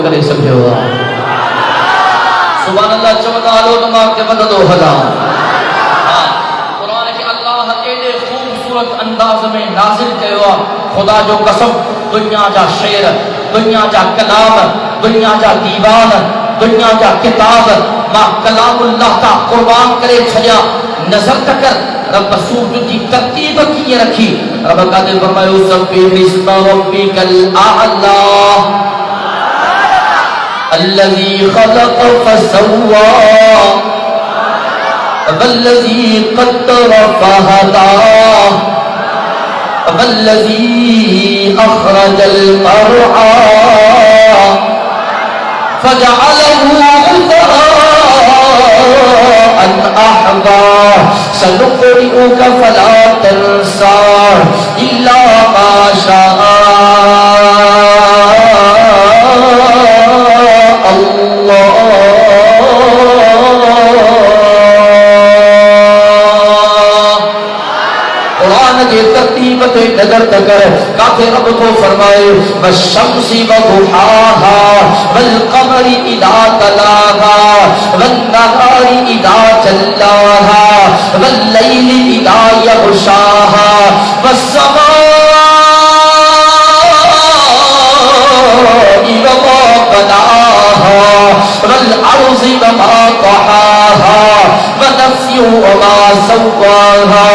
کرے سمجھے ہوا سبحان اللہ چودا لو دماغ کے مدد و خدا قرآن کے اللہ ایڈے خوبصورت انداز میں نازل کیا خدا جو قسم دنیا جا شعر دنیا جا کلام دنیا جا دیوان دنیا جا کتاب ماں کلام اللہ کا قربان کرے چھڑیا نظر تکر رب سوچ کی ترتیب کی رکھی رب قادر فرمائے سبح اسم ربک الاعلی الذي خلق فسوى والذي قدر فهدى والذي أخرج المرعى فجعله غثاء أحوى سنقرئك فلا تنسى إلا ما شاء ترتیبت نظر تکر کافی رب کو فرمائے والشمس وضحاها والقمر اذا تلاها والنهار اذا جلاها والليل اذا يغشاها والسماء وما بناها والارض وما طحاها ونفس وما سواها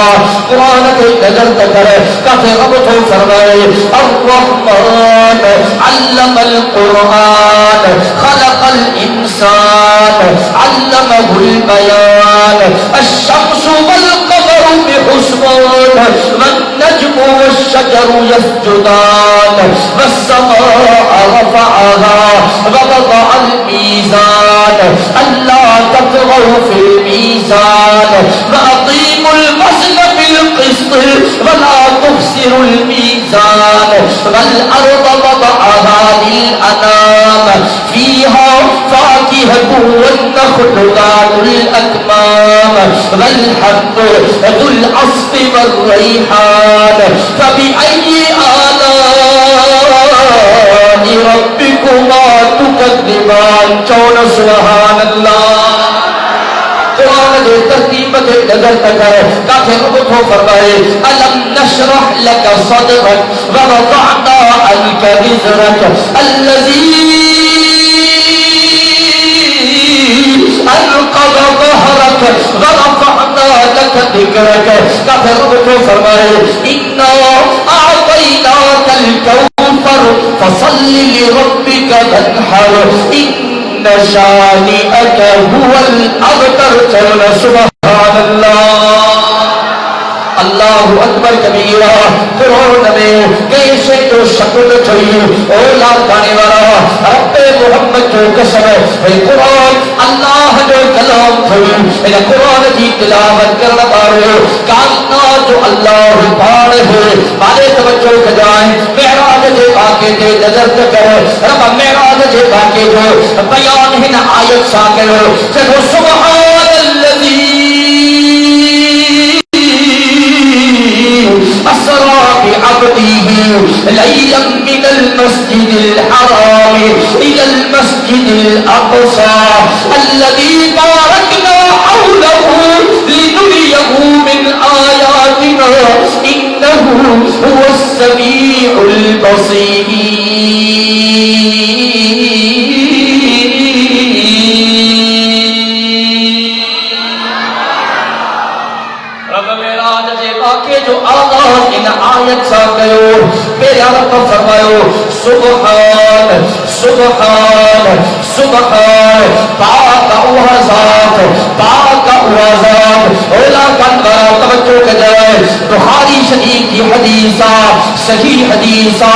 قرآن کے نظر تکر کافی رب تو فرمائے الرحمن علم القرآن خلق الانسان علمه البیان الشمس والقمر بحسبان والنجم والشجر يسجدان والسماء رفعها ووضع الميزان ألا تطغوا في الميزان وأقيموا الوزن بالقسط ولا تخسروا الميزان والأرض وضعها للأنام فيها فاكهة والنخل ذات الأكمام والحب ذو العصف والريحان فبأي آلاء ربكما تكذبان چون سبحان اللہ قرآن دے ترتیب دے نظر تکر کافی رب تو فرمائے الم نشرح لك صدرك ووضعنا عنك وزرك الذي انقض ظهرك ورفعنا لك ذكرك کافی رب تو فرمائے انا اعطيناك الكوثر فصل لربك وانحر ان شانئك هو الابتر چلنا سبحان اللہ اللہ اکبر کبیرہ قرآن میں کیسے جو شکل تھی اولا پانے والا رب محمد جو قسم ہے قرآن اللہ جو کلام تھی قرآن کی تلاوت کرنا پارے کائنات جو اللہ پاڑے ہے مالے توجہ کجائیں معراج دے باقی دے نظر تکر رب معراج دے باقی جو بیان ہن آیت ساکر سکو سبحان الذی أسرى بعبده ليلا من المسجد الحرام إلى المسجد الأقصى الذي باركنا حوله لنريه من آياتنا إنه هو السميع البصير جو آغاز ان آیت سا گئو میرے عرب فرمائیو سبحان سبحان سبحان پاک اوہ ذات پاک اوہ ذات اولا کنورا توجہ کجائے بخاری شریف کی حدیثہ صحیح حدیثہ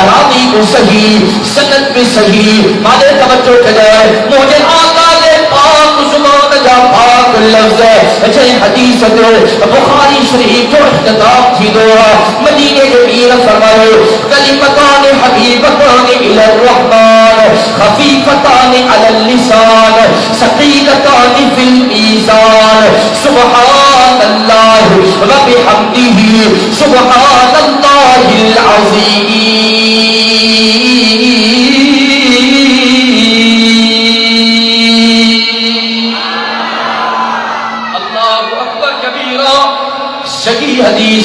راوی کو صحیح سند میں صحیح مالے توجہ کجائے مجھے آقا دے پاک زمان جا پاک لفظ ہے جائے حدیث دے بخاری شریف جو اختتاب تھی دعا مدینہ جمیر فرمائے کلمتان حبیبتان الى الرحمن خفیفتان علی اللسان ثقیلتان فی المیزان سبحان اللہ و بحمدہ سبحان اللہ العظیم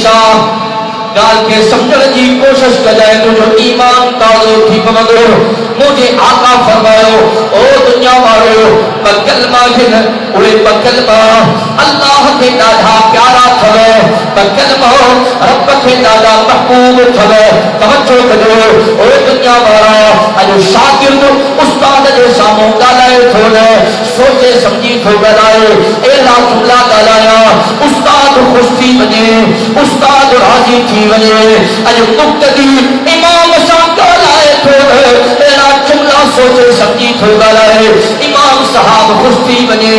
ہمیشہ گال کے سمجھنے کی کوشش کر جائے تو جو ایمان تازو تھی پمدو مجھے آقا فرماؤ او دنیا مارو بکلمہ گھن اوڑے بکلمہ اللہ کے دادا پیارا تھوے بکلمہ رب کے دادا محبوب تھوے توجہ کرو او دنیا مارا اجو شاگرد استاد جے ساموں گالائے تھوڑے سوچے سمجھی تھو گالائے اے جملہ گالایا استاد خوش تھی بنے استاد راضی تھی وجے اج مقتدی امام صاحب گالائے تھوڑے تیرا جملہ سوچے سمجھی تھو گالائے امام صاحب خوش تھی وجے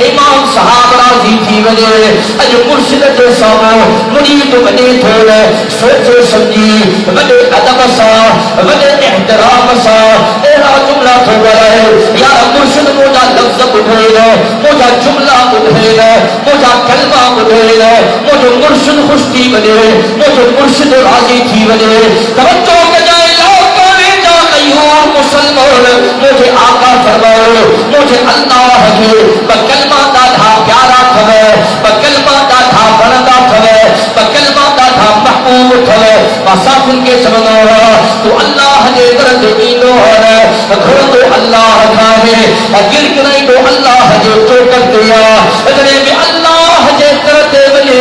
امام صاحب راضی تھی وجے اج مرشد کے سامنے مرید بنے تھوڑے سوچے سمجھی وجے ادب سا وجے احترام سا تیرا جملہ تھو گالائے یا مرشد مجھا لفظ اٹھے گئے مجھا جملہ اٹھے گئے مجھا کلمہ اٹھے گئے مجھے مرشد خوش تھی وجے مجھے مرشد راضی تھی وجے توجہ کے جائے لوکانے جا ایوب مسلمان مجھے آقا فرماؤ مجھے اللہ کے بکلمہ دا تھا پیارا تھوے بکلمہ دا تھا بڑھتا تھوے بکلمہ دا تھا محبوب تھوے مسافر کے سمجھو تو اللہ کے درد اینو ہے گھر تو اللہ کا ہے گر کریں تو اللہ کے چوکر دیا اگرے بھی اللہ کے درد بلے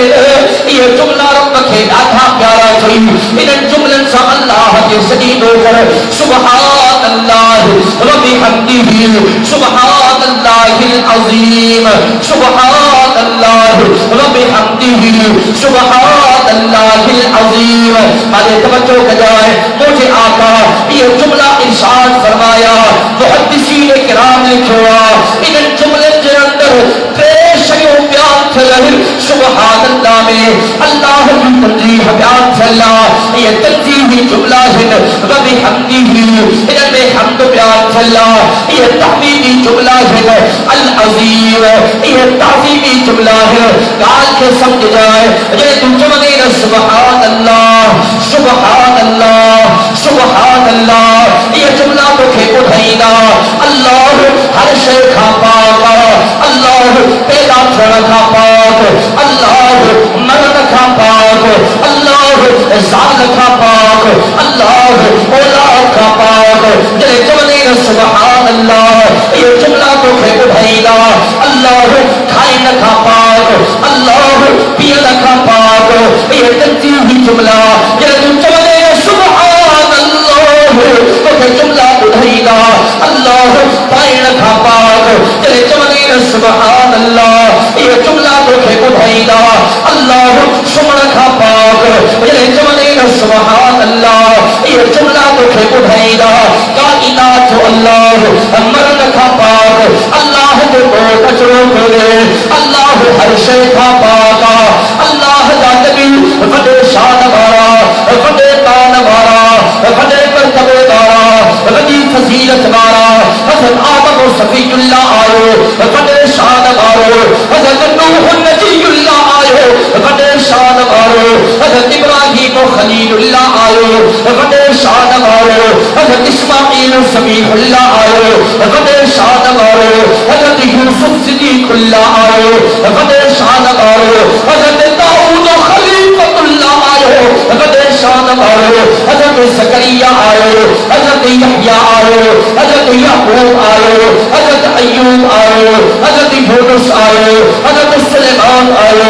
یہ جملہ رب کے آدھا پیارا تھی انہیں جملن سا اللہ کے سجید ہو کر سبحان اللہ رب حمدہ سبحان اللہ العظیم سبحان اللہ رب حمدہ سبحان اللہ العظیم آجے توجہ کر جائے مجھے آقا یہ جملہ ارشاد فرمایا محدثین کرام لکھوا انہیں جملن کے اندر پیشیوں بیان تھلہ سبحان اللہ میں اللہ کی تنظیح بیان تھلہ یہ تنظیحی جملہ ہے رب حمدہ انہیں میں حمد بیان تھلہ یہ تحمیدی جملہ ہے العظیم یہ تعظیمی جملہ ہے قال کے سمجھ جائے یہ تجمعین سبحان اللہ سبحان اللہ سبحان اللہ یہ جملہ تو کھے اٹھائینا اللہ ہر شے کھا پاک اللہ پیدا تھڑا کھا پاک اللہ مرد کھا پاک اللہ زال کھا پاک اللہ اولاد کھا پاک جلے جمعین سبحان اللہ یہ جملہ تو کھے اٹھائینا اللہ کھائے نہ کھا پاک اللہ پیے نہ کھا پاک یہ تنظیحی جملہ جلے جمعین سبحان اللہ تو کھے جملہ اٹھائینا اللہ پائے نہ کھا پاک جلے جمعین سبحان اللہ یہ جملہ تو کھے اٹھائینا اللہ سمڑ کھا پاک جلے جمعین سبحان اللہ یہ جملہ تو کھے اٹھائینا کائنات اللہ مرد کھا پاک اللہ جو بہت اچھو کرے اللہ ہر شے کھا پاکا اللہ دا نبی فدے شان بارا فدے تان بارا فدے کرتبے بارا فدی فضیلت بارا حضرت آدم و صفی اللہ آئے فدے شان بارو حضرت نوح نجی اللہ آئے فدے شان بارو حضرت ابراہیم و خلیل اللہ آئے فدے شان بارو حضرت اسماعیل و سبیح اللہ آئے فدے شان بارو حضرت یوسف صدیق اللہ آئے فدے شان بارو حضرت داؤد و خلیفۃ اللہ آئے فدے شان بارو حضرت زکریا آئے حضرت یحییٰ آئے حضرت یعقوب آئے حضرت ایوب آئے حضرت یونس آئے حضرت سلیمان آئے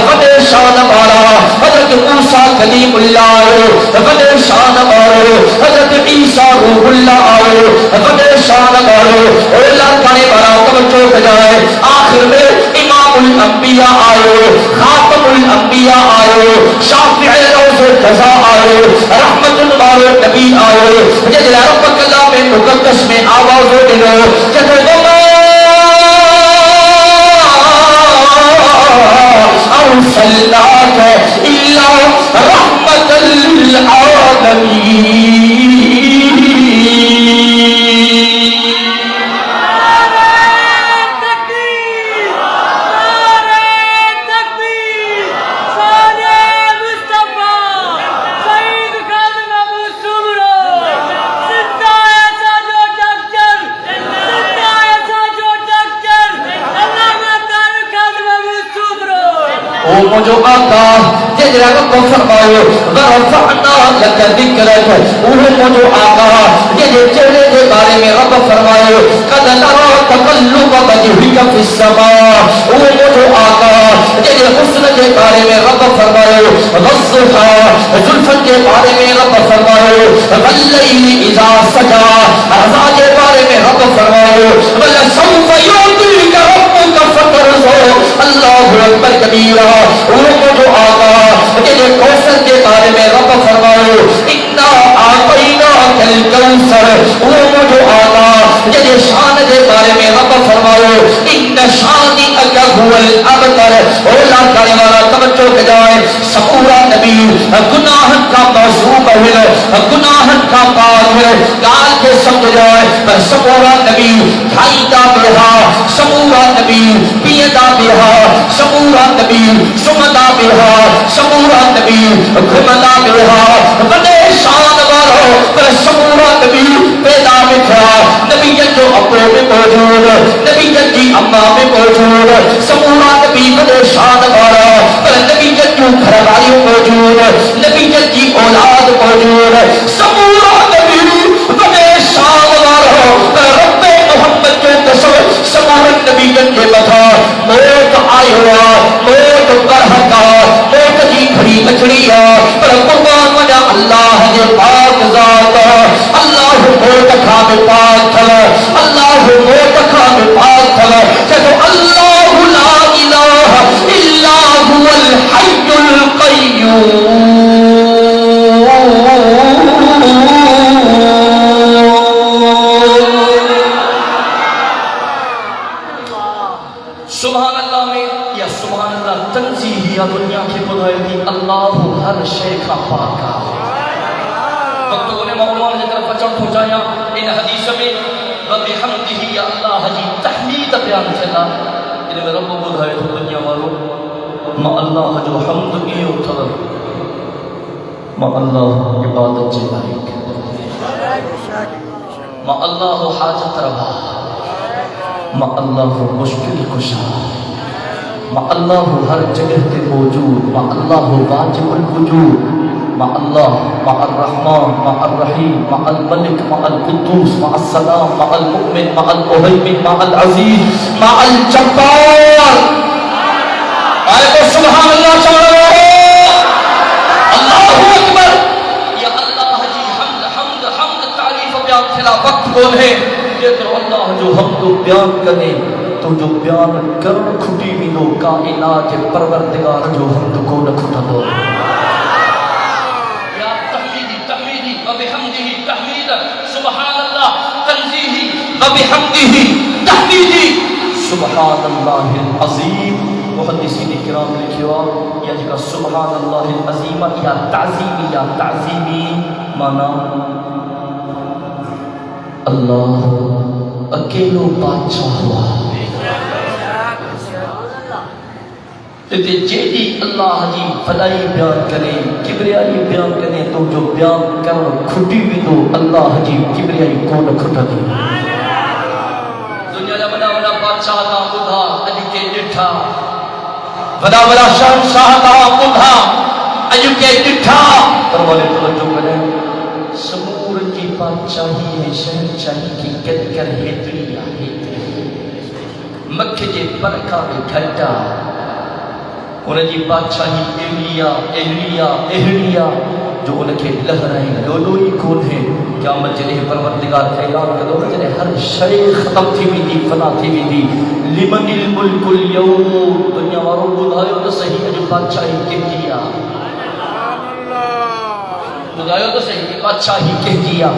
فدے شان بارا حضرت موسیٰ کلیم اللہ آئے فدے شان بارو حضرت عیسیٰ روح اللہ آئے فدے شان بارو اللہ کھانے بارا توجہ کر جائے آخر میں امام الانبیاء آئے خاتم الانبیاء آئے شافع روز جزا آئے رحمت المال نبی آئے جد رب کلام مقدس میں آواز ہو دے جد ارسلناک الا رحمت للعالمین مجھو آقا جڑا رب فرمایا ورفعنا لك ذکرک وہ مجھے آقا جڑے چہرے کے بارے میں رب فرمایا قد نرى تقلب وجهك في السماء وہ مجھے آقا جڑے حسن کے بارے میں رب فرمایا والضحى زلفن کے بارے میں رب فرمایا واللیل اذا سجا رضا کے بارے میں رب فرمایا ولسوف يعطيك ربك فترضى اللہ اکبر کبیرہ وہ مجھے آقا جڑے کوثر کے بارے میں رب فرمایا انا اعطیناک الکوثر وہ مجھے آقا جڑے شان کے بارے میں رب فرمایا ان شانئک هو الابتر اولا کرنے والا توجہ کے جائے سمورا نبی گناہ کا معصوم ہے گناہ کا پاک ہے گال کے سمجھ جائے پر سمورا نبی بھائی دا بہا سمورا نبی پیدا بہا سمورا نبی سمدا بہا سمورا نبی گھمدا بہا بڑے شان والو پر سمورا نبی پیدا بکھا نبی جو ابو میں موجود نبی جی اما میں موجود سمورا نبی بڑے شان والا پر نبی جو گھر والی موجود نبی جی اولاد موجود سمورا نبی بڑے شان والا پر رب محمد کے قسم سمورا نبی کے بتا موت آئی ہوا موت برحقا موت جی کھڑی مچھڑیا پر قربان وجہ اللہ کے پاک ذات اللہ موت کھا میں پاک تھا اللہ موت کھا میں پاک تھا جب اللہ لا الہ الا هو الحی القیوم سبحان اللہ میں یا سبحان اللہ تنزیہ یا دنیا کی خدای دی اللہ ہر شے کا پاکا وقت نے مولانا کی طرف بچا پہنچایا ان حدیث میں رب حمدہ یا اللہ جی تحمید بیان چلا ان میں رب بدھائے تو دنیا والو ما اللہ جو حمد ایو تھا ما اللہ عبادت جے لائق ما اللہ حاجت روا ما اللہ مشکل کشا ما اللہ ہر جگہ تے موجود ما اللہ واجب الوجود ما اللہ ما الرحمن ما الرحیم ما الملک ما القدوس ما السلام ما المؤمن ما المهيمن ما العزیز ما الجبار آئے سبحان اللہ چاہو اللہ اکبر یا اللہ جی حمد تعریف بیان کھلا وقت کون ہے یہ تو اللہ جو حمد و بیان کرے تو جو بیان کر کھٹی بھی دو کائنات پروردگار جو حمد کو نہ کھٹا دو یا تحمیدی وبحمدہ تحمید سبحان اللہ تنزیہی وبحمدہ تحمیدی سبحان اللہ العظیم محدثین کرام لکھوا یا جگہ سبحان اللہ العظیم یا تعظیمی مانا اللہ اکیلو بادشاہ ہوا جیدی اللہ جی فلائی بیان کرے کبریائی بیان کرے تو جو بیان کر کھٹی بھی دو اللہ جی کبریائی کو نہ کھٹا دی دنیا جا بڑا بڑا بادشاہ کا بدھا علی کے ڈٹھا بڑا بڑا شہنشاہ کا بدھا علی کے ڈٹھا پروالے توجہ کریں سمور کی بادشاہی ہے شہنشاہی کی کد کر ہیتریا مکہ جے پرکھا میں گھٹا انہیں جی بادشاہی اہلیہ جو ان کے لہرائیں لولوئی کون ہے قیامت جنہیں پروردگار کا اعلان کرو جنہیں ہر شے ختم تھی بھی دی فنا تھی بھی دی لمن الملک اليوم دنیا والوں بدھائیو تو صحیح ہے جو بادشاہی کہہ دیا بدھائیو تو صحیح ہے بادشاہی کہہ دیا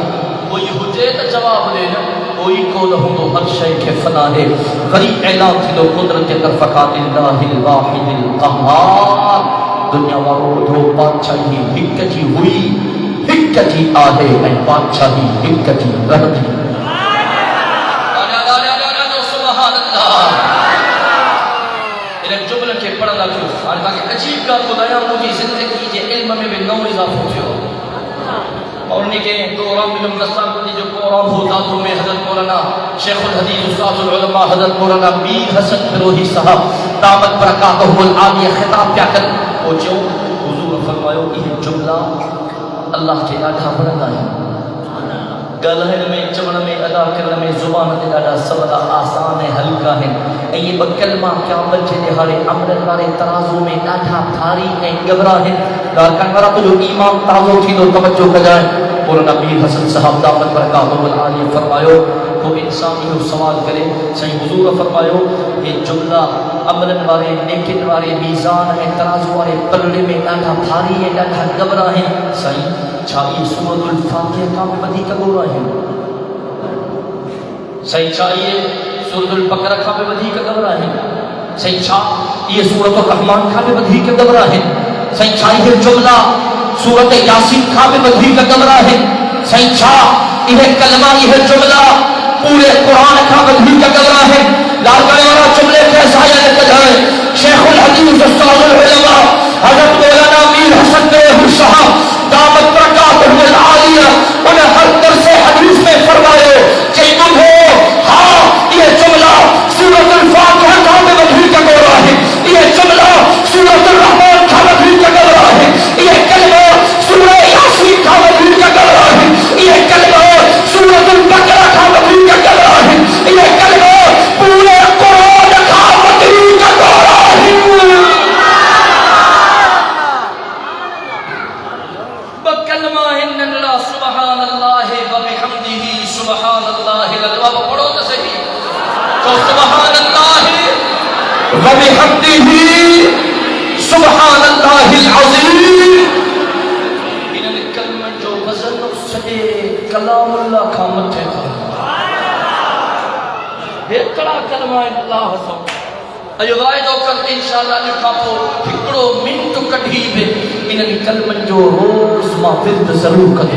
کوئی حجے تو جواب دے نا کوئی کو نہ ہوں تو ہر شے کے فنا ہے غریب اعلان تھی دو قدرت ترفقات اللہ الواحد القہار دنیا والوں دو بادشاہی حکتی ہوئی حکتی آہے اے بادشاہی حکتی رہ دی سبحان اللہ انہیں جملہ کے پڑھنا کیوں آنے کہا کہ عجیب کا خدایا مجھے زندگی کے علم میں بھی نو اضافہ ہو اور انہیں کے پروگرام علم دستان کو جو پروگرام ہو ذاتوں میں حضرت مولانا شیخ الحدیث استاد العلماء حضرت مولانا میر حسن فروہی صاحب دامت برکاتہ العالیہ خطاب کیا کر وہ جو فرمایا یہ جملہ اللہ کے ڈاڈھا بڑھنا ہے، گلہن میں چمڑ میں ادا کرنے میں زبان دے ڈاڈھا سودا آسان ہے، ہلکا ہے، یہ بکلمہ قیامت کے دہاڑے عمل والے ترازو میں ڈاڈھا بھاری ہے، گھبرا ہے۔ لاکن ورا تو جو ایمان تازو تھی تو توجہ کجائے اور نبی حسن صاحب دامت برکاتہ العالی فرمایا کو انسان یہ سوال کرے، صحیح حضور فرمایا یہ جملہ عمل والے نیکن والے میزان ہے، ترازو والے پلڑے میں ڈاڈھا بھاری ہے، ڈاڈھا گھبرا ہے، صحیح چاہیے سورۃ الفاتحہ کا بدی کا گورا ہے، صحیح چاہیے سورۃ البقرہ کا بدی کا گورا ہے، صحیح چاہ یہ سورۃ الرحمن کا بدی کا گورا ہے، صحیح چاہیے جملہ سورۃ یاسین کا بدی کا گورا ہے، صحیح چاہ یہ کلمہ یہ جملہ پورے قرآن کا بدی کا گورا ہے۔ لالکڑے والا جملے کے سایہ لکھ جائے شیخ الحدیث استاد العلماء حضرت مولانا میر حسن نور صاحب دامت برکاتہ العالیہ انہیں ہر درس حدیث میں فرمائے کہ تم ہو ہاں یہ جملہ سورۃ الفاتحہ کا بدی کا گورا ہے، یہ جملہ سورۃ الرحمن کا بدی کا گورا ہے، یہ کلمہ سورہ یاسین کا بدی کا گورا ہے، یہ کلمہ سورۃ البقرہ کا بدی کا گورا ہے، یہ کلمہ پورے قرآن کا بدی کا گورا ہے۔ بکلمہ اننا سبحان اللہ وبحمدہ سبحان اللہ العظیم، پڑھو تو صحیح تو سبحان اللہ وبحمدہ سبحان اللہ العظیم، انہوں کلمہ جو وزن سجے کلام اللہ کا متھے تھا، ایکڑا کلمہ اللہ سو اجو وائدو کر انشاءاللہ لکھا پو ہکڑو منٹ کڈھی بے انہی کلمہ جو روز محفظ ضرور کر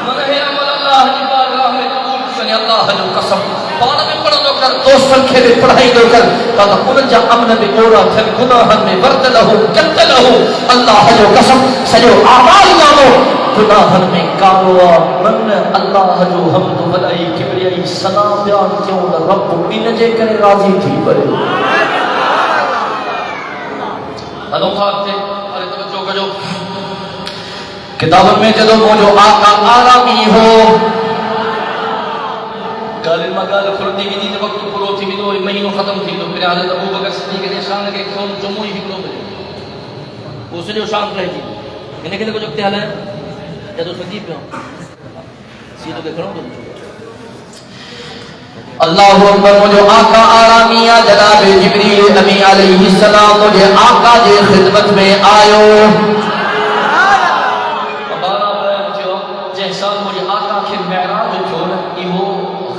من ہے عمل اللہ جی بارگاہ میں قبول کنے اللہ جو قسم پانا میں پڑھو دو کر دوستن کے بھی پڑھائی دو کر تاکہ ان جا امن میں اورا تھن گناہن میں ورد لہو جت لہو اللہ جو قسم سجو آواز نامو گناہن میں کاروا من اللہ جو حمد ولائی کبریائی سلام بیان کیوں رب ان جے کرے راضی تھی بڑے انوکھا تھے ارے توجہ کجو کتابن میں جدو موجو آقا آرامی ہو گالن مگال خردی بھی دیتے وقت پورو تھی بھی دو مہینوں ختم تھی تو پھر حضرت ابو بکر صدیق نے شان لگے کون جمعی بھی دو ملے اس نے جو شان رہی تھی انہیں کہنے کو جو اختیال ہے یا تو تکلیف پہ ہوں سیدھو کے کھڑوں تو اللہ اکبر مجھے آقا آرامیہ جناب جبریل امی علیہ السلام مجھے آقا جے خدمت میں آئو بارا بیان جو جیسا مجھے آقا کے معراج جو ایو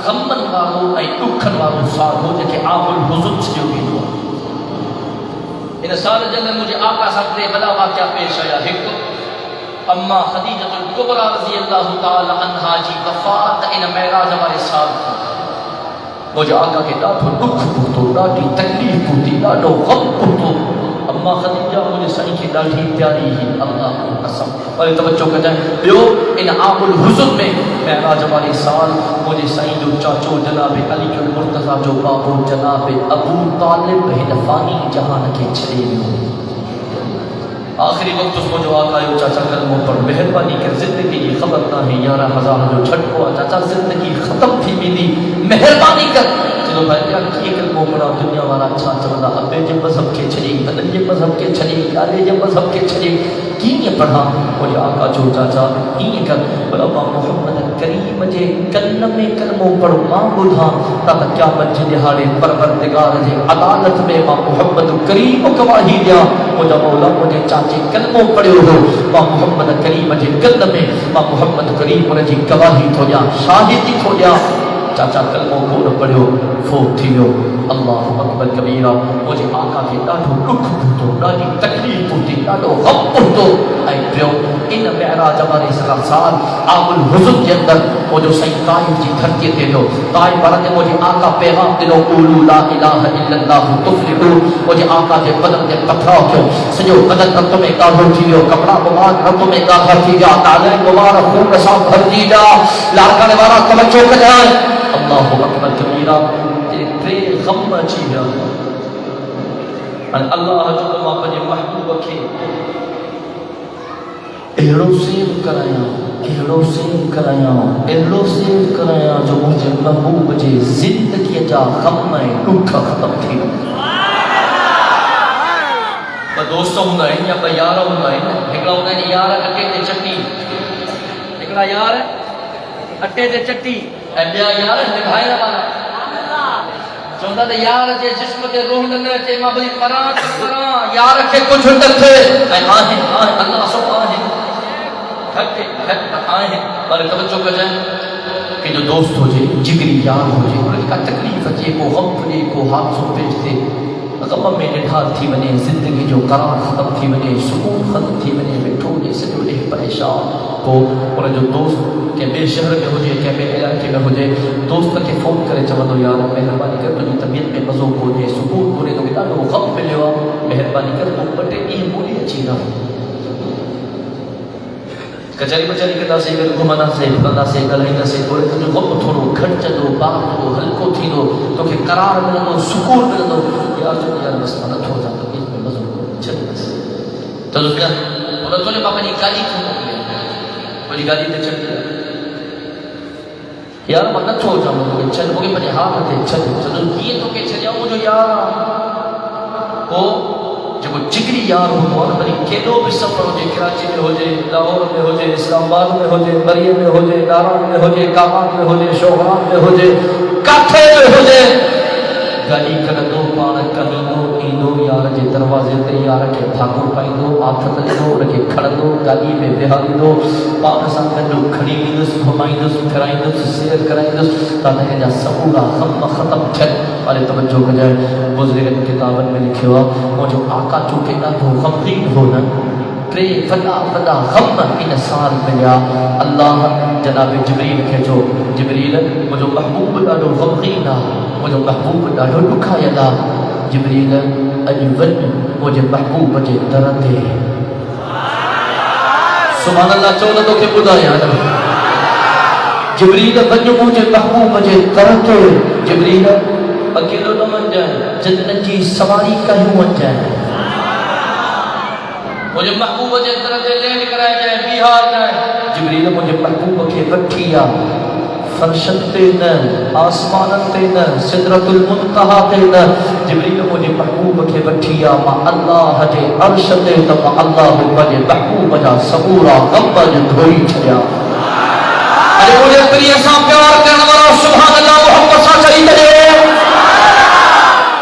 غمن والو ای دکھن والو سال ہو جکے آپ الحزن سے جو بھی ہوا ان سال جنر مجھے آقا صاحب نے بلا واقعہ پیش آیا ایک اما خدیجہ الکبریٰ رضی اللہ تعالی عنہا جی وفات ان معراج ہمارے سال تھا مجھے آقا کے ڈاٹھو دکھ پوتو ڈاٹھی تکلیف پوتی ڈاٹھو غم پوتو اما خدیجہ مجھے سعی کی ڈاٹھی پیاری ہی اللہ کی قسم اور توجہ کر جائیں بیو ان عام الحزن میں معراج ہمارے سال مجھے سعی جو چاچو جناب علی المرتضی جو بابو جناب ابو طالب ہدفانی جہان کے چھڑے میں آخری وقت اس کو جو آقا ہے چاچا کلموں پر مہربانی کر زندگی کی خبر نہ ہے 11,000 جو چھٹ کو چاچا زندگی ختم تھی ملی مہربانی کر چلو بھائی کیا کیے کلموں پڑا دنیا والا اچھا چلنا ابے جب مذہب کے چھڑی تنن جب مذہب کے چھڑی دادے جب مذہب کے چھڑی کیے پڑھا مجھے آقا جو چاچا کیے کر بلا محمد کریم جے کلم میں کلموں پڑھ ماں بدھا تاکہ کیا بچے دہاڑے پروردگار جے عدالت میں ماں محمد کریم گواہی دیا مجھے مولا مجھے چاچے کلموں پڑھو ہو ماں محمد کریم جے کلم میں ماں محمد کریم جی گواہی تھو جا شاہدی تھو جا چاچا کلموں کو نہ پڑھو فوت تھیو اللہ اکبر کبیرہ مجھے آقا کے ڈاٹھو دکھ پوتو ڈاٹھی تکلیف پوتی ڈاٹھو غم پوتو اے پیو ان معراج ہمارے سال عام الحزن کے اندر وہ جو صحیح طائف جی دھرتی تھے جو طائف والے نے مجھے آقا پیغام دلو قولو لا الہ الا اللہ تفلحو مجھے آقا کے بدن کے پتھراؤ کیوں سجو بدن رتوں میں گاڑھو تھیو کپڑا مبارک رتوں میں گاڑھا تھی جا تالے مبارک خون رسام بھر جی جا لارکانے والا توجہ کر جائے اللہ اکبر کبیرہ تیرے غم اچھی ہے اللہ جو تمہاں پجے محبوب کے اہڑو سیو کرایا اہڑو سیو کرایا اہڑو سیو کرایا جو مجھے محبوب جے زندگی جا غم ہے ڈکھا ختم تھی دوستوں ہوں گئے یا یار ہوں گئے ہکڑا ہوں گئے یار اٹے تے چٹی ہکڑا یار اٹے تے چٹی اے بیا یار نبھائے نہ والا چوندا تے یار جے جسم تے روح نہ تے ما بلی پران یار کے کچھ تک تھے اے آہیں اللہ سب آہیں تھکے آہیں پر توجہ کر جائیں کہ جو دوست ہو جائے جگری یار ہو جائے ان کا تکلیف ہے کو غم پڑے کو حادثوں پیش دے غم میں نڈھال تھی ونے زندگی جو قرار ختم تھی ونے سکون ختم تھی ونے بیٹھو جے سجو ڈے پریشان کو ان جو دوست کہ بے شہر میں ہو جائے کہ بے علاقے میں ہو جائے دوست کے فون کرے چوندو یار مہربانی کر تجھے طبیعت میں مزو ہو جائے سکون ہو تو کہ ڈاڈو غم ملے مہربانی کر تو بٹے یہ بولی اچھی نہ کچاری بچاری کے داسے اگر گھمانا سے بھلا سے گلائنا سے بولے تو جو غم تھوڑو گھٹ جدو باغ دو ہلکو تھی دو تو کہ قرار مل دو سکون مل دو یار جو یار بس مدد ہو جاتا اس میں مزو چل بس تو اس کا انہوں تو نے پاپا نے گاڑی کیوں نکلے کوئی گاڑی تے چل گیا یار مدد ہو جاؤں چل وہ کہ پنے ہاتھ تے چل چل یہ تو کہ چل جاؤں جو یار وہ جو جگری یار ہو تو بڑی کیلو بھی سفر ہو جائے کراچی میں ہو جائے لاہور میں ہو جائے اسلام آباد میں ہو جائے مریم میں ہو جائے ناران میں ہو جائے کامان میں ہو جائے شوہران میں ہو جائے کاتھے میں ہو جائے گاڑی کر دو پان کر دو ایندو یار جے دروازے تے یار کے بھاگو پائی دو آتھ تلے دو ان کے کھڑ دو گاڑی میں بہاری دو پان سان گڈو کھڑی ویندس گھمائیندس پھرائیندس سیر کرائیندس تاکہ جا سبوگا غم ختم تھے والے توجہ کر جائے بزرگ کتابن میں لکھے ہوا وہ جو آقا چونکہ نہ تو غمگین ہونا ٹرے فدا غم ان سال ملیا اللہ جناب جبریل کے جو جبریل وہ جو محبوب ڈاڈو غمگین وہ جو محبوب ڈاڈو ڈکھا یدا جبریل اجون وہ جو محبوب جے درتے سبحان اللہ چودہ تو کے بدایا جبریل ونجو مجھے محبوب جے درتے جبریل اکیلو نہ من جائے جنت جی سواری کہیں من جائے مجھے محبوب جے درتے لین کرائے جائے بیہار جائے جبریل مجھے محبوب کے وٹھیا فرشن تے نہ آسمان تے نہ سدرۃ المنتہا تے نہ جبریل مجھے محبوب کے وٹھیا ما اللہ جے عرش تے تو اللہ مجھے محبوب جا صبورا غم جو دھوئی چھیا ارے مجھے پریہ سا پیار کرنے والا سبحان اللہ محمد صلی اللہ علیہ وسلم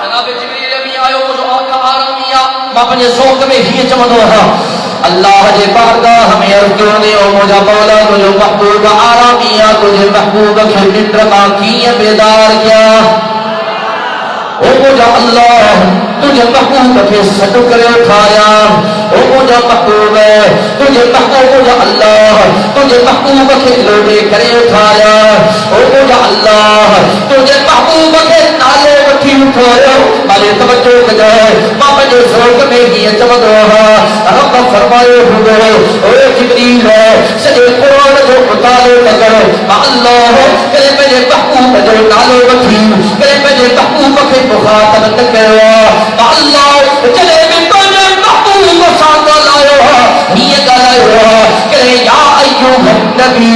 جناب جبریل امی آیو مجھے آقا آرامیہ ما پنجے سوک میں ہی چمدو ہے اللہ جے بارگاہ ہمیں ارکیوں نے او مجھا مولا تجھے محبوب آرامیہ تجھے محبوب کے نڈرما کیے بیدار کیا او مجھا اللہ تجھے محبوب کے سٹو کرے اٹھایا او مجھا محبوب تجھے محبوب مجھا اللہ تجھے محبوب کے لوٹے کرے اٹھایا او مجھا اللہ تجھے محبوب کے نالے وٹھی اٹھایا مالے توجہ کجائے ماں جو سوک میں ہی چمد رہا رب فرمائے ہوئے اے جبریل سجے قرآن جو مطالعے لگر اللہ کرے مجھے محبوب جو نالے وٹھی کرے مجھے محبوب کے مخاطب نکروا اللہ چلے میں تجھے محبوب ساتھ لائے یہ گلائے کرے یا ایوہ النبی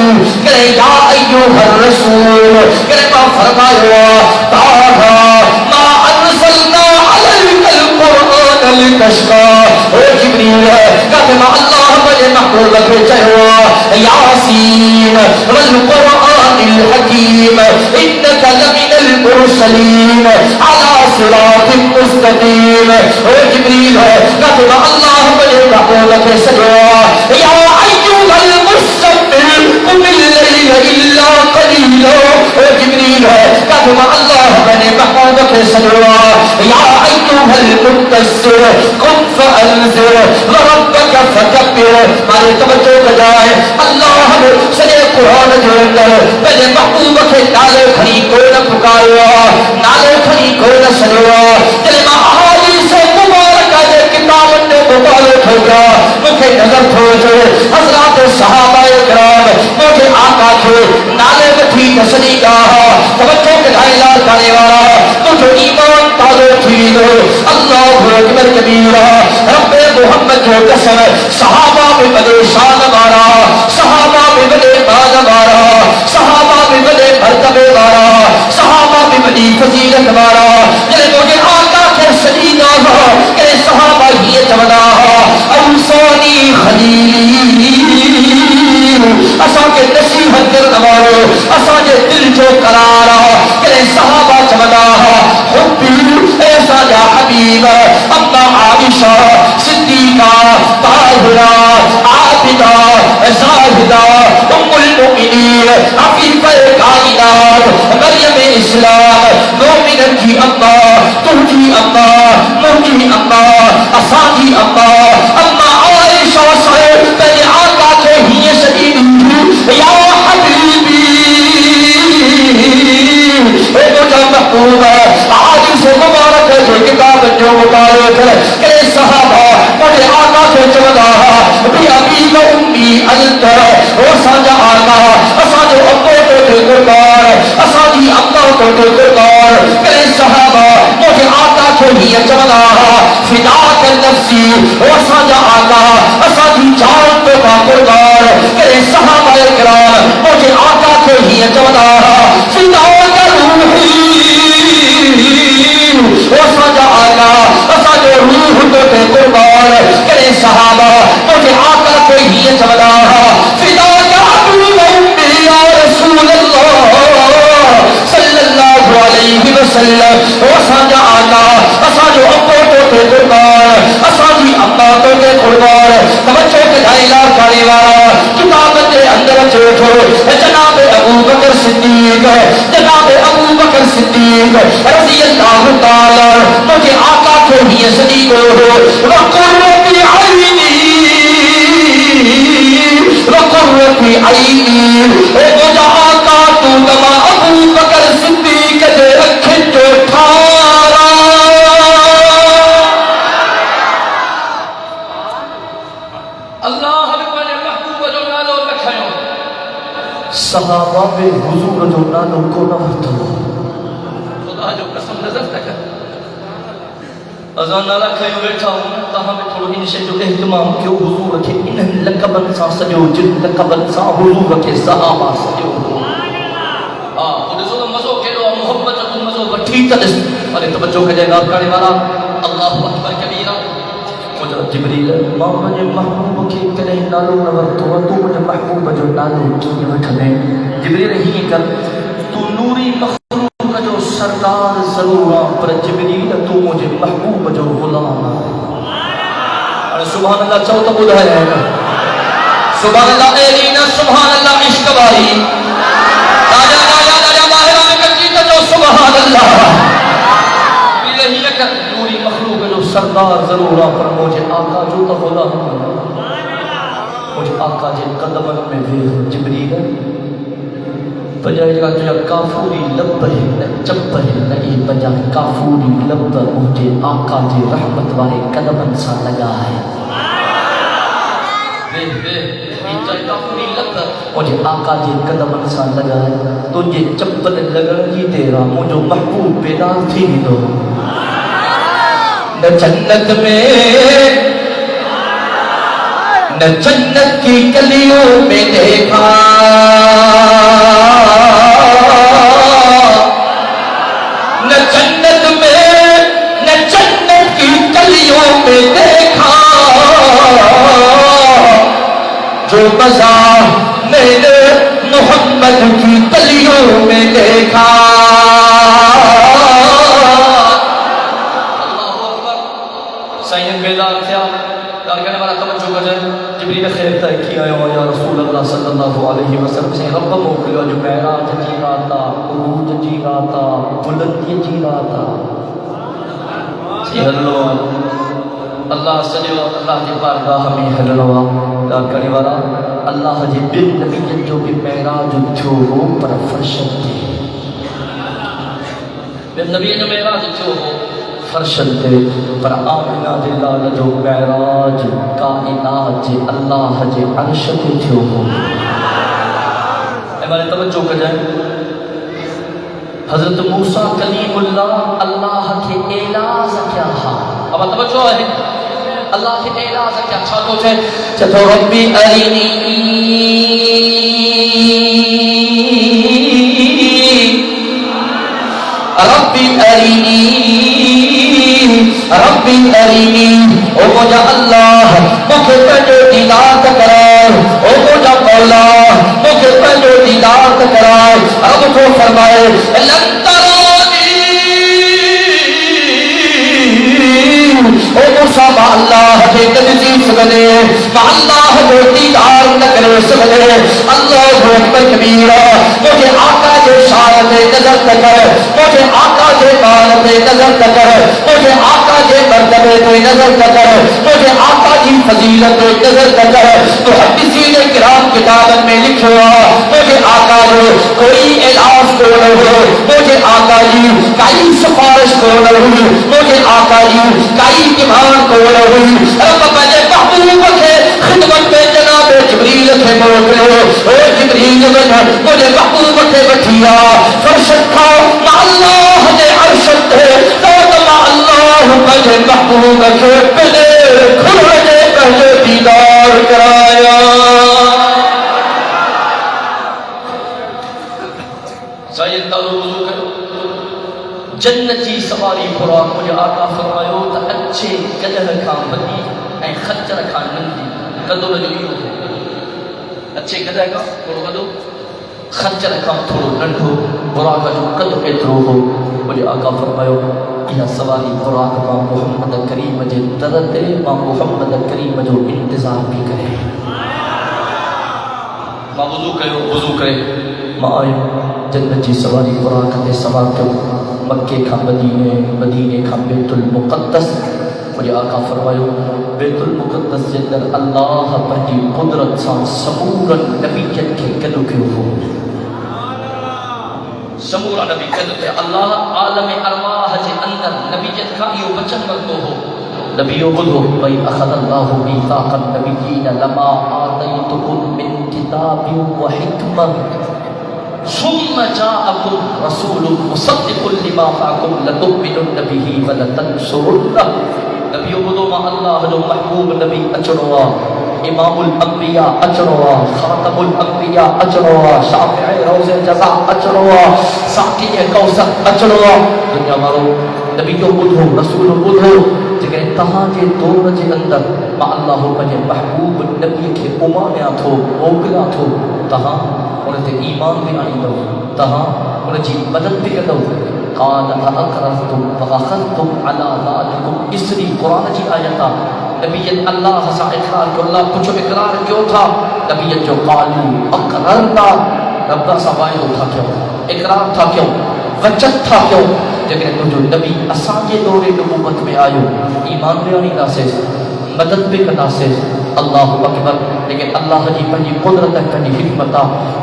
کرے یا ایوہ الرسول کرے ماں فرمائے تاہا ما انزلنا علیک القرآن لتشقى او جبریل کہتے ماں اللہ مجھے محبوب کے چہوا یاسین والقرآن الحکیم انکا لمن المرسلین علی صراط مستقیم او جبریل کہتے ماں اللہ مجھے محبوب کے چہوا یا ایوہ المستقبل قم اللیل الا قلیلا او جبریل کہتے ماں اللہ مجھے محبوب کے چہوا یا ایوہ المدثر قم فانذر وربک فکبر مارے توجہ بجائے اللہ نے سجے قرآن جو اندر پہلے محبوب کے نالے کھڑی کوئی نہ پکاروا نالے کھڑی کوئی نہ سجوا جلے ماں احادیث مبارکہ دے کتاب نے مبارک ہو گیا مجھے نظر پھوجے حضرات صحابہ کرام مجھے آقا کے نالے بٹھی تسلی گاہا توجہ کے دھائلہ کرنے والا تجھے ایمان تازو تھی دو اللہ اکبر کبیرہ رب محمد جو قسم صحابہ میں بڑے شان مارا صحابہ میں بڑے مان مارا صحابہ میں بڑے مرتبے مارا صحابہ میں بڑی فضیلت مارا جلے مجھے آقا کے سجیدہ کہ صحابہ ہی چمنا اوصانی خلیل اسا کے نصیحت دل نوارو اسا کے دل جو قرارا کہ صحابہ چمنا حبی ایسا یا حبیب اما عائشہ صدیقہ طاہرہ عابدہ زاہدہ ام المؤمنین عفیفہ کائنات مریم اسلام مومنن کی اما ترجی اما مرجی اما اساجی اما عائشہ صاحب پہلے آقا کے ہی شدید یا حبیبی اے مجھا محبوب آج سے مبارک ہے جو کتاب جو مبارک ہے کہ صحابہ مجھے آقا کے چودہ بھی ابی و امی علت وہ سانجا آقا اسانجو ابو تو دے قربان اسانجی ابا تو دے قربان کہ صحابہ مجھے آقا کے ہی چودہ فدا کر نفسی وہ سانجا آقا اسانجی جان تو کا قربان کہ صحابہ کرام مجھے آقا کے ہی چودہ فدا کر روحی وہ سانجا آقا اسانجو روح تو دے قربان کہ صحابہ مجھے آقا کے ہی چودہ فدا کر روحی یا رسول اللہ صلی اللہ علیہ وسلم وہ سانجا آقا اسانجو ابو تو دے قربان اسانجی ابا تو دے قربان توجہ کے دائلہ کرے والا کتاب کے اندر چوٹھو جناب ابو بکر صدیق جناب ابو بکر صدیق رضی اللہ تعالی مجھے آقا کے ہی صدیق ہو وقرۃ عینی وقرۃ عینی اے مجھے آقا تو دما ابو بکر صدیق دے رکھن جو ٹھارا اللہ نے محبوب جو نالو رکھیو صحابہ میں حضور جو نالو کو نہ ورتو خدا جو قسم نظر تک ازان نالا کھائیو بیٹھا ہوں تاہاں میں تھوڑو انشے جو احتمام کیوں حضور رکھے انہن لقبن سا سجو جن لقبن سا حضور رکھے صحابہ سجو خود سو مزو کے لو محبت جو مزو وٹھی تدس اور توجہ کے جائے کرنے والا اللہ اکبر کبیرہ مجھے جبریل مجھے محبوب کے کرے نالو نور تو مجھے محبوب جو نالو کی وٹھ لیں جبریل ہی کر تو نوری مخلوق جو سردار ضرور پر جبریل تو مجھے محبوب جو غلام اور سبحان اللہ چاہو تو بدھا جائے گا سبحان اللہ ایلینا سبحان اللہ عشق باری راجہ باہرہ میں کچیتا جو سبحان اللہ جبریل ہی کر نوری مخلوق جو سردار ضرور پر مجھے آقا جو تو غلام مجھے آقا جن قدمن میں بھی جبریل بجائے جگہ تجھا کافوری لب ہے نہ چپ ہے نہیں بجائے کافوری لب مجھے آقا جی رحمت والے قدمن سا لگا ہے کافوری لب مجھے آقا جی قدمن سا لگا ہے تجھے چپل لگا ہی تیرا مجھے محبوب پیدا تھی دو نہ جنت میں نہ جنت کی گلیوں میں دیکھا نہ جنت میں نہ جنت کی گلیوں میں دیکھا جو مزہ میں نے محمد کی گلیوں میں دیکھا سید بیدار تھا کہنے والا توجہ کر جائے جبریل خیر تھا کی آیا یا رسول اللہ صلی اللہ علیہ وسلم سے رب موکلو جو معراج جی راتا عروج جی راتا بلندی جی راتا ہلو اللہ صلی اللہ جی بارگاہ میں ہلو کہنے والا اللہ جی بن نبی جو بھی معراج تھو ہو پر فرشت تھی بن نبی جو معراج تھو ہو فرشت دے پر آمینہ دے لال جو معراج کائنات جے اللہ جے عرش تے تھیو ہو ہمارے توجہ کر جائیں حضرت موسیٰ کلیم اللہ اللہ کے اعلاز کیا ہا اب توجہ ہے اللہ کے اعلاز ہے کیا چھاتو چھے چھتو ربی ارینی ربی ارینی ربی ارینی او مجھا اللہ مکھے پہنجو دیدار کرائے او مجھا مولا مکھے پہنجو دیدار کرائے رب کو فرمائے لن ترانی او موسیٰ با اللہ کے تنزیل سکنے با اللہ کو دیدار نکرے سکنے اللہ اکبر کبیرہ مجھے آقا جو شاعت نظر تکر مجھے آقا جو بارت نظر تکر مجھے آقا جو مرتبے تو نظر تکر مجھے آقا جی فضیلت نظر تکر محدثین کرام کتابت میں لکھوا مجھے آقا جو کوئی علاج کو نہ ہو مجھے آقا جی کئی سفارش کو نہ ہوئی مجھے آقا جی کئی ایمان کو نہ ہوئی رب پہلے محبوب کے خدمت میں جناب جبریل کے موکلے اے جبریل مجھے محبوب کے بٹھیا فرشت تھا مع اللہ نے عرشت ہے تو مع اللہ مجھے محبوب کے پلے کھلے پہلے دیدار کرایا سید وضو کرو جنتی سواری خوراک مجھے آقا فرمایو تا اچھے گدہ کھان بدی اے خچر کھان نندی کدو لجو اچھے گدہ کا تھوڑو کدو خچر کھان تھوڑو ننڈو خوراک جو کدو ایترو ہو مجھے آقا فرمایو یہ سواری خوراک ماں محمد کریم جے درد ماں محمد کریم جو انتظار بھی کرے ماں وضو کرے ماں آئے جنت جی سواری خوراک دے سوار کیوں مکے کھا مدینے کھا بیت المقدس مجھے آقا فرمایو بیت المقدس جندر اللہ پہنجی قدرت سان سمورن نبیت کے کدو کیوں ہو سمورا نبی کدو کہ اللہ عالم ارواح جے اندر نبیت کا یہ بچن ورکو ہو نبیو بدھو وَإِذْ أَخَذَ اللَّهُ مِيثَاقَ النَّبِيِّينَ لَمَا آتَيْتُكُم مِّن كِتَابٍ وَحِكْمَةٍ ثم جاءكم رسول مصدق لما معكم لتؤمنن به ولتنصرنه نبی بدو ما اللہ جو محبوب نبی اچڑوا امام الانبیاء اچڑوا خاتم الانبیاء اچڑوا شافع روز جزاء اچڑوا ساقی کوثر اچڑوا دنیا مارو نبی جو بدو رسول بدو جگہ تہاں جے دور جے اندر ما اللہ پنجے محبوب نبی کے امانیا تھو موکلا تھو تہاں انہیں ایمان بھی آئی دو تہاں انہیں جی مدد بھی کر دو قال اقررتم واخذتم على ذلكم اسری قرآن جی آیتا نبیت اللہ سا اقرار کو اللہ کچھ اقرار کیوں تھا نبیت جو قالوا اقررنا رب سا وائدو تھا کیوں اقرار تھا کیوں وچت تھا کیوں لیکن جو نبی اسانجے دور نبوت میں آئیو ایمان بھی آنی ناسس مدد بھی کرنا سے اللہ اکبر لیکن اللہ جی پنجی قدرت پنجی حکمت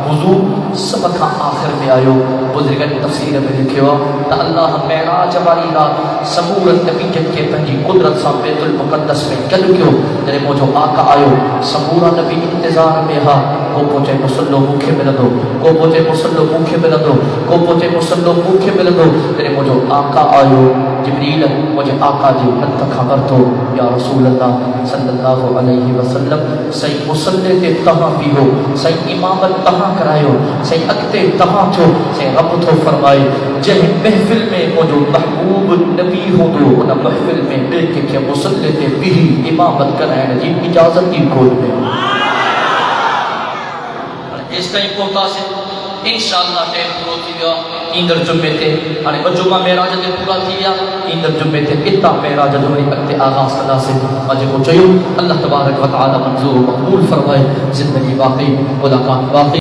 حضور سب کا آخر میں آئیو بزرگن تفسیر میں لکھوا تا اللہ معراج والی رات سمورت نبی جن کے پنجی قدرت سا بیت المقدس میں کلو کیوں جنہیں موجو آقا آئیو سمورا نبی انتظار میں ہا کو پوچھے مسلو موکھے مل دو کو پوچھے مسلو موکھے مل دو کو پوچھے مسلو موکھے مل دو جنہیں موجو آقا آئیو جبریل مجھے آقا جی انت خبر تو یا رسول اللہ صلی اللہ علیہ وسلم صحیح مسلح تے تہاں بھی ہو صحیح امامت تہاں کرائیو صحیح اکتے تہاں چھو صحیح رب تو فرمائے جہ محفل میں موجود محبوب نبی ہو دو انہ محفل میں بیٹھ کے مسلح تے بھی امامت کرائیں جی اجازت کی کوئی میں اس ٹائم پہنتا سے انشاءاللہ ٹائم پورو تھی گیا ایندر جمعے تے ہانے جمعہ معراج تے پورا تھی گیا ایندر جمعے تے اتا معراج جو ہماری اگتے آغاز کرنا سے مجھے کو چاہیے اللہ تبارک و تعالی منظور و مقبول فرمائے زندگی باقی ملاقات باقی